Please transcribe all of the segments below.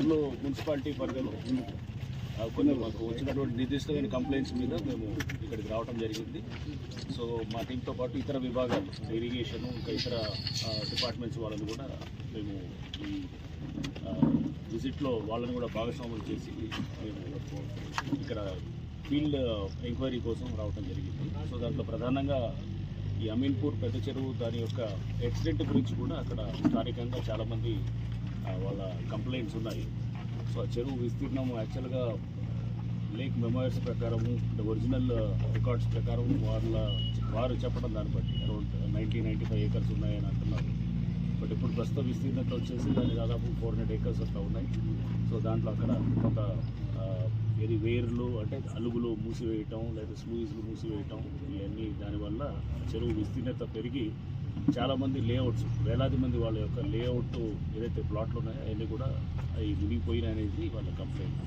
కొవ్వూరులో municipality పరిధిలో కొన్ని మాకు వచ్చినటువంటి నిర్దిష్టమైన కంప్లైంట్స్ మీద మేము ఇక్కడికి రావడం జరిగింది. సో మా టీంతో పాటు ఇతర విభాగాలు ఇరిగేషన్ ఇంకా ఇతర డిపార్ట్మెంట్స్ వాళ్ళని కూడా మేము ఈ విజిట్లో వాళ్ళని కూడా భాగస్వాములు చేసి మేము ఇక్కడ ఫీల్డ్ ఎంక్వైరీ కోసం రావడం జరిగింది. సో దాంట్లో ప్రధానంగా ఈ అమీన్పూర్ పెద్ద చెరువు దాని యొక్క యాక్సిడెంట్ గురించి కూడా అక్కడ స్థానికంగా చాలామంది వాళ్ళ కంప్లైంట్స్ ఉన్నాయి. సో ఆ చెరువు విస్తీర్ణం యాక్చువల్గా లేక్ మెమోయర్స్ ప్రకారము ఒరిజినల్ రికార్డ్స్ ప్రకారం వారు చెప్పడం దాన్ని బట్టి అరౌండ్ 90-95 ఏకర్స్ ఉన్నాయని అంటున్నారు. బట్ ఇప్పుడు ప్రస్తుత విస్తీర్ణత వచ్చేసి దాన్ని దాదాపు 400 ఏకర్స్ అట్లా ఉన్నాయి. సో దాంట్లో అక్కడ కొంత వేర్లు అంటే అలుగులు మూసివేయటం లేదా స్లూయిస్లు మూసివేయటం ఇవన్నీ దానివల్ల చెరువు విస్తీర్ణత పెరిగి చాలామంది లేఅవుట్స్ వేలాది మంది వాళ్ళ యొక్క లేఅవుట్ ఏదైతే ప్లాట్లు ఉన్నాయో అవన్నీ కూడా అవి మునిగిపోయినాయి అనేది వాళ్ళ కంప్లైంట్.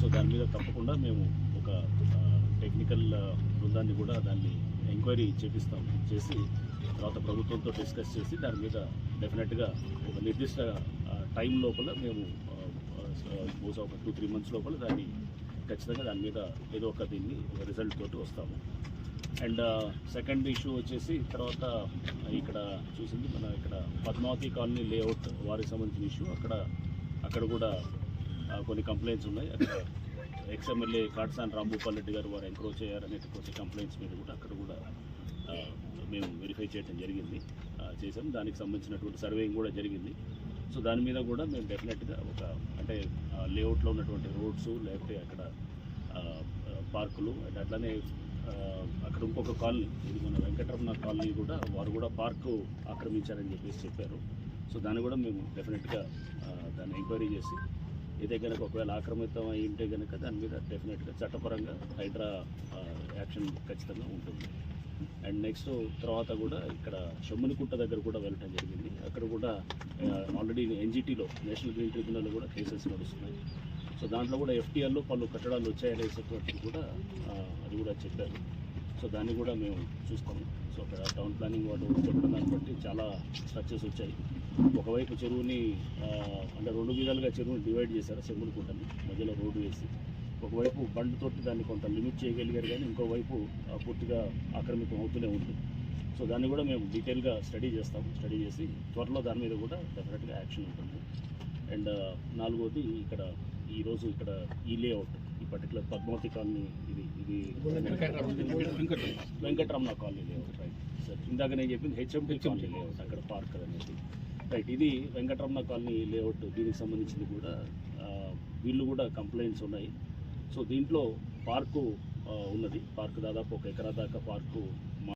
సో దాని మీద తప్పకుండా మేము ఒక టెక్నికల్ బృందాన్ని కూడా దాన్ని ఎంక్వైరీ చేసి తర్వాత ప్రభుత్వంతో డిస్కస్ చేసి దాని మీద డెఫినెట్గా ఒక నిర్దిష్ట టైం లోపల మేము బహుశా ఒక 2-3 మంత్స్ లోపల దాన్ని ఖచ్చితంగా దాని మీద ఏదో ఒక దీన్ని ఒక రిజల్ట్ తోటి వస్తాము. అండ్ సెకండ్ ఇష్యూ వచ్చేసి తర్వాత ఇక్కడ చూసింది మన ఇక్కడ పద్మావతి కాలనీ లేఅవుట్ వారికి సంబంధించిన ఇష్యూ. అక్కడ కూడా కొన్ని కంప్లైంట్స్ ఉన్నాయి. అక్కడ ఎక్స్ఎమ్మెల్యే కాటసాని రాంభూపాల్ రెడ్డి గారు వారు ఎంక్రోచ్ అయ్యారనే కొన్ని కంప్లైంట్స్ మీద కూడా అక్కడ కూడా మేము వెరిఫై చేయడం చేసాం. దానికి సంబంధించినటువంటి సర్వేయింగ్ కూడా జరిగింది. సో దాని మీద కూడా మేము డెఫినెట్గా ఒక అంటే లేఅవుట్లో ఉన్నటువంటి రోడ్స్ లేకపోతే అక్కడ పార్కులు అండ్ అట్లానే అక్కడ ఇంకొక కాలనీ ఇది మన వెంకటరమణ కాలనీ కూడా వారు కూడా పార్కు ఆక్రమించారని చెప్పారు. సో దాన్ని కూడా మేము డెఫినెట్గా దాన్ని ఎంక్వైరీ చేసి ఏదైతే కనుక ఒకవేళ ఆక్రమితం అయి ఉంటే కనుక దాని మీద డెఫినెట్గా చట్టపరంగా హైడ్రా యాక్షన్ ఖచ్చితంగా ఉంటుంది. అండ్ నెక్స్ట్ తర్వాత కూడా ఇక్కడ షమ్మునికుంట దగ్గర కూడా వెళ్ళటం జరిగింది. అక్కడ కూడా ఆల్రెడీ ఎన్జిటీలో నేషనల్ గ్రీన్ ట్రిబ్యునల్లో కూడా కేసెస్ నడుస్తున్నాయి. సో దాంట్లో కూడా ఎఫ్టీఆర్లో పలు కట్టడాలు వచ్చాయనేటువంటి కూడా అది కూడా చెప్పారు. సో దాన్ని కూడా మేము చూస్తాము. సో అక్కడ టౌన్ ప్లానింగ్ వాళ్ళు చెప్పడం దాన్ని బట్టి చాలా స్ట్రక్చర్స్ వచ్చాయి. ఒకవైపు చెరువుని అంటే 2 విధాలుగా చెరువుని డివైడ్ చేశారు. షమ్మునికుంటని మధ్యలో రోడ్డు వేసి ఒకవైపు బండ్తోటి దాన్ని కొంత లిమిట్ చేయగలిగారు, కానీ ఇంకోవైపు పూర్తిగా ఆక్రమితం అవుతూనే ఉంటుంది. సో దాన్ని కూడా మేము డీటెయిల్గా స్టడీ చేసి త్వరలో దాని మీద కూడా డెఫినెట్గా యాక్షన్ ఉంటుంది. అండ్ 4వది ఈరోజు ఇక్కడ ఈ లేఅవుట్ ఈ పర్టికులర్ పద్మావతి కాలనీ ఇది Venkataramana colony layout right sir. ఇందాక నేను చెప్పింది హెచ్ఎండి కాలనీ లేఅవుట్ అక్కడ పార్క్ అనేది రైట్. ఇది వెంకటరమణ కాలనీ లేఅవుట్. దీనికి సంబంధించింది కూడా వీళ్ళు కూడా కంప్లైంట్స్ ఉన్నాయి. సో దీంట్లో పార్కు ఉన్నది. పార్కు దాదాపు 1 ఎకరా దాకా పార్కు